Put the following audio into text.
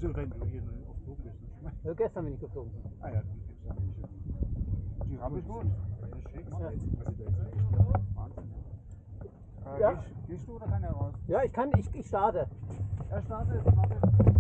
Also wenn du hier auf Flug bist. Ja, gestern bin ich geflogen. Ah ja, dann gibt's ja nicht. Die Rampe ist gut. Ja, schick. Ja. Wahnsinn. Ja. Gehst du oder kann er raus? Ja, ich starte. Er startet, warte.